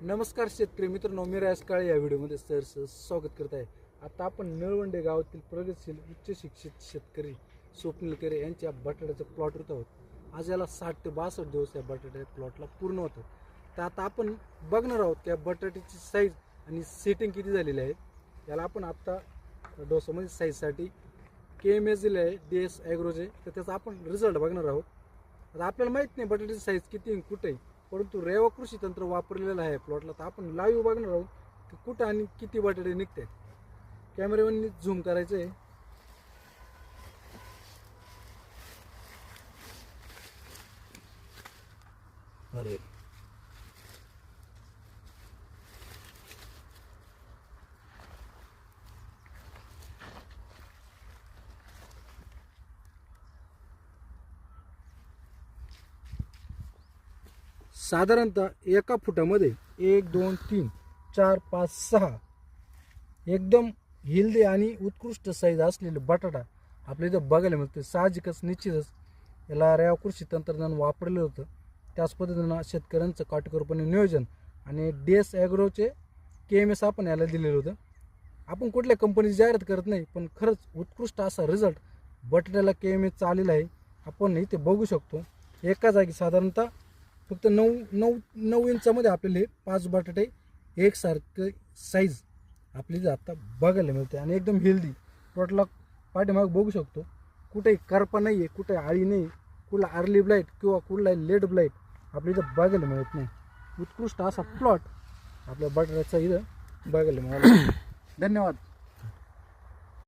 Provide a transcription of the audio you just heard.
नमस्कार शेतकरी मित्रांनो, मी राज काळे या व्हिडिओमध्ये स्वागत करत आहे. आता आपण निळवंडे गावातील प्रगतशील उच्च शिक्षित शेतकरी स्वप्नील केरे यांच्या बटाट्याच्या प्लॉटवर आहोत. आज याला 60 ते 62 दिवस या बटाट्याच्या प्लॉटला पूर्ण होतात. तर आता आपण बघणार आहोत की बटाट्याची साईज आणि सेटिंग किती झालेली आहे. याला आपण आता डोसामध्ये साईजसाठी KMS दिले आहे DS ॲग्रोचे, तर त्याचा आपण रिझल्ट बघणार आहोत. आता आपल्याला माहीत नाही बटाट्याची साईज किती आणि कुठे, परंतु रेवा कृषी तंत्र वापरलेलं आहे प्लॉटला. तर आपण लाईव्ह बघणार आहोत की कुठं आणि किती बटाटे निघतात. कॅमेरामॅननी झूम करायचं आहे. अरे साधारणतः एका फुटामध्ये 1 2 3 4 5 6 एकदम हेल्दी आणि उत्कृष्ट साईज असलेले बटाटा आपल्या इथं बघायला मिळते. साहजिकच निश्चितच याला रेवा कृषी तंत्रज्ञान वापरलेलं होतं. त्याच पद्धतीनं शेतकऱ्यांचं काटेकोरपणे नियोजन आणि DS ॲग्रोचे KMS आपण याला दिलेलं होतं. आपण कुठल्या कंपनीची जाहिरात करत नाही, पण खरंच उत्कृष्ट असा रिझल्ट बटाट्याला KMS आलेला आहे. आपण इथे बघू शकतो एका जागी साधारणतः फक्त 9 इंचामध्ये आपल्याला 5 बटाटे एकसारखं साईज आपली आता बघायला मिळते आणि एकदम हेल्दी. प्लॉटला पाठीमाग बघू शकतो कुठेही करपा नाही आहे, कुठे आळी नाही, कुठला अर्ली ब्लाईट किंवा कुठला लेट ब्लाईट आपल्या इथं बघायला मिळत नाही. उत्कृष्ट असा प्लॉट आपल्या बटाट्याचा इथं बघायला मिळाला. धन्यवाद.